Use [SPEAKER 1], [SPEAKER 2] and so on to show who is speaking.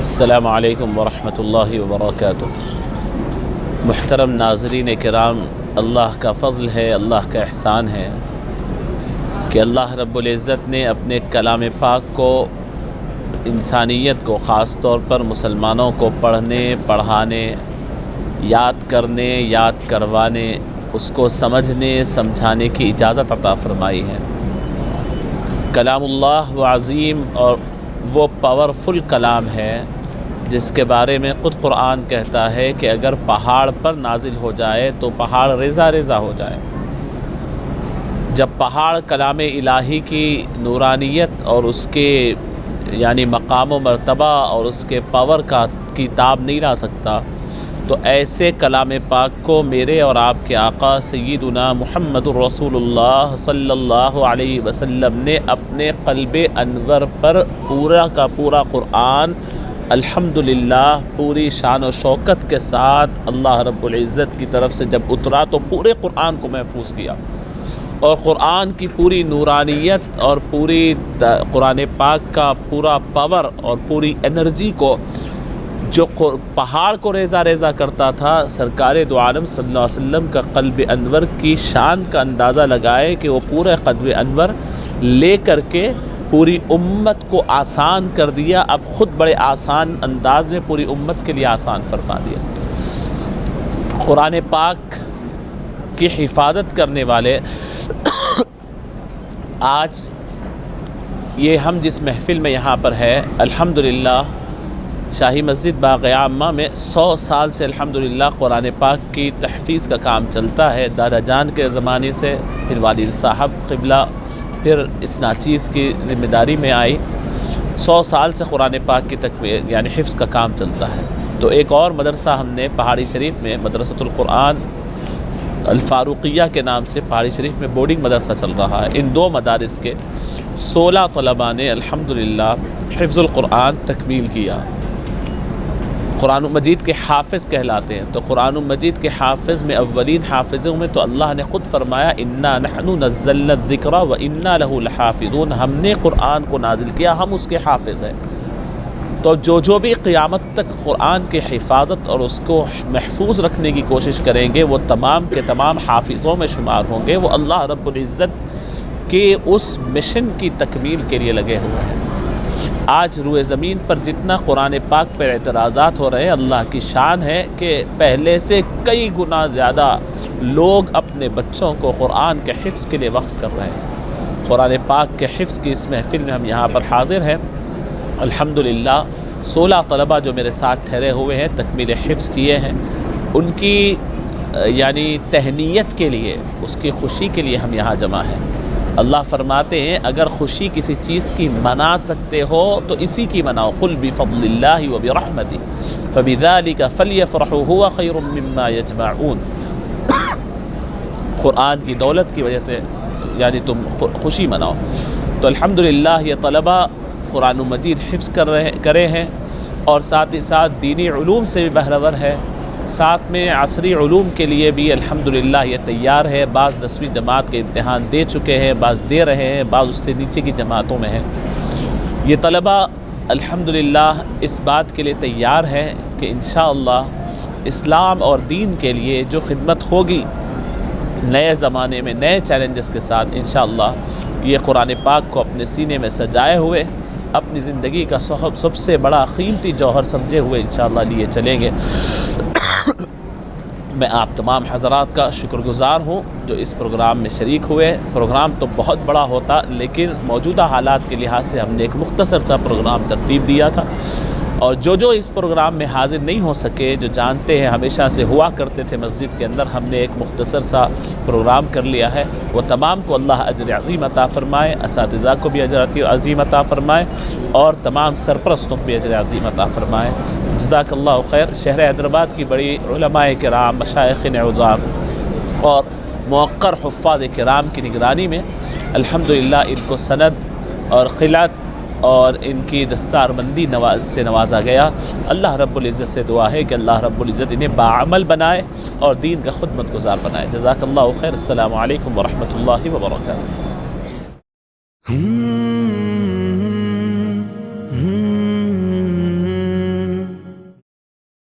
[SPEAKER 1] السلام علیکم ورحمۃ اللہ وبرکاتہ۔ محترم ناظرین کرام، اللہ کا فضل ہے، اللہ کا احسان ہے کہ اللہ رب العزت نے اپنے کلام پاک کو انسانیت کو، خاص طور پر مسلمانوں کو پڑھنے، پڑھانے، یاد کرنے، یاد کروانے، اس کو سمجھنے، سمجھانے کی اجازت عطا فرمائی ہے۔ کلام اللہ وہ عظیم اور وہ پاورفل کلام ہے جس کے بارے میں خود قرآن کہتا ہے کہ اگر پہاڑ پر نازل ہو جائے تو پہاڑ ریزہ ریزہ ہو جائے۔ جب پہاڑ کلام الہی کی نورانیت اور اس کے یعنی مقام و مرتبہ اور اس کے پاور کی تاب نہیں لا سکتا، تو ایسے کلام پاک کو میرے اور آپ کے آقا سیدنا محمد الرسول اللہ صلی اللہ علیہ وسلم نے اپنے قلب انور پر پورا کا پورا قرآن الحمدللہ پوری شان و شوکت کے ساتھ اللہ رب العزت کی طرف سے جب اترا تو پورے قرآن کو محفوظ کیا، اور قرآن کی پوری نورانیت اور پوری قرآن پاک کا پورا پاور اور پوری انرجی کو جو پہاڑ کو ریزہ ریزہ کرتا تھا، سرکار دو عالم صلی اللہ علیہ وسلم کا قلب انور کی شان کا اندازہ لگائے کہ وہ پورا قلب انور لے کر کے پوری امت کو آسان کر دیا۔ اب خود بڑے آسان انداز میں پوری امت کے لیے آسان فرما دیا۔ قرآن پاک کی حفاظت کرنے والے آج یہ ہم جس محفل میں یہاں پر ہے، الحمدللہ شاہی مسجد باغ عامہ میں 100 سال سے الحمدللہ قرآن پاک کی تحفیظ کا کام چلتا ہے۔ دادا جان کے زمانے سے، پھر والد صاحب قبلہ، پھر اس ناچیز کی ذمہ داری میں آئی، 100 سال سے قرآن پاک کی تکمیل یعنی حفظ کا کام چلتا ہے۔ تو ایک اور مدرسہ ہم نے پہاڑی شریف میں، مدرسۃ القرآن الفاروقیہ کے نام سے پہاڑی شریف میں بورڈنگ مدرسہ چل رہا ہے۔ ان دو مدارس کے 16 طلباء نے الحمدللہ حفظ القرآن تکمیل کیا۔ قرآن مجید کے حافظ کہلاتے ہیں، تو قرآن مجید کے حافظ میں اولین حافظوں میں تو اللہ نے خود فرمایا انا نحن نزلنا الذکر وانا لہ لحافظون، ہم نے قرآن کو نازل کیا، ہم اس کے حافظ ہیں۔ تو جو بھی قیامت تک قرآن کے حفاظت اور اس کو محفوظ رکھنے کی کوشش کریں گے، وہ تمام کے تمام حافظوں میں شمار ہوں گے، وہ اللہ رب العزت کے اس مشن کی تکمیل کے لیے لگے ہوئے ہیں۔ آج روئے زمین پر جتنا قرآن پاک پر اعتراضات ہو رہے ہیں، اللہ کی شان ہے کہ پہلے سے کئی گنا زیادہ لوگ اپنے بچوں کو قرآن کے حفظ کے لیے وقف کر رہے ہیں۔ قرآن پاک کے حفظ کی اس محفل میں ہم یہاں پر حاضر ہیں۔ الحمدللہ 16 طلباء جو میرے ساتھ ٹھہرے ہوئے ہیں، تکمیل حفظ کیے ہیں، ان کی یعنی تہنیت کے لیے، اس کی خوشی کے لیے ہم یہاں جمع ہیں۔ اللہ فرماتے ہیں اگر خوشی کسی چیز کی منا سکتے ہو تو اسی کی مناؤ، قل بفضل اللہ وبرحمتہ فبذلک فلیفرحوا ھو خیر مما یجمعون۔ قرآن کی دولت کی وجہ سے یعنی تم خوشی مناؤ۔ تو الحمدللہ یہ طلباء قرآن مجید حفظ کرے ہیں، اور ساتھ ہی ساتھ دینی علوم سے بھی بہرور ہے، ساتھ میں عصری علوم کے لیے بھی الحمدللہ یہ تیار ہے۔ بعض 10ویں جماعت کے امتحان دے چکے ہیں، بعض دے رہے ہیں، بعض اس سے نیچے کی جماعتوں میں ہیں۔ یہ طلباء الحمدللہ اس بات کے لیے تیار ہے کہ انشاءاللہ اسلام اور دین کے لیے جو خدمت ہوگی نئے زمانے میں نئے چیلنجز کے ساتھ، انشاءاللہ یہ قرآن پاک کو اپنے سینے میں سجائے ہوئے اپنی زندگی کا سب سے بڑا قیمتی جوہر سمجھے ہوئے انشاءاللہ لیے چلیں گے۔ میں آپ تمام حضرات کا شکر گزار ہوں جو اس پروگرام میں شریک ہوئے۔ پروگرام تو بہت بڑا ہوتا، لیکن موجودہ حالات کے لحاظ سے ہم نے ایک مختصر سا پروگرام ترتیب دیا تھا۔ اور جو اس پروگرام میں حاضر نہیں ہو سکے، جو جانتے ہیں ہمیشہ سے ہوا کرتے تھے مسجد کے اندر، ہم نے ایک مختصر سا پروگرام کر لیا ہے، وہ تمام کو اللہ اجر عظیم عطا فرمائے، اساتذہ کو بھی اجر عظیم عطا فرمائے، اور تمام سرپرستوں کو بھی اجر عظیم عطا فرمائے۔ جزاک اللہ خیر۔ شہر حیدرآباد کی بڑی علماء کرام، مشائخ عظام اور موقر حفاظ کرام کی نگرانی میں الحمدللہ ان کو سند اور قلعت اور ان کی دستار بندی سے نوازا گیا۔ اللہ رب العزت سے دعا ہے کہ اللہ رب العزت انہیں باعمل بنائے اور دین کا خدمت گزار بنائے۔ جزاک اللہ خیر۔ السلام علیکم ورحمۃ اللہ وبرکاتہ۔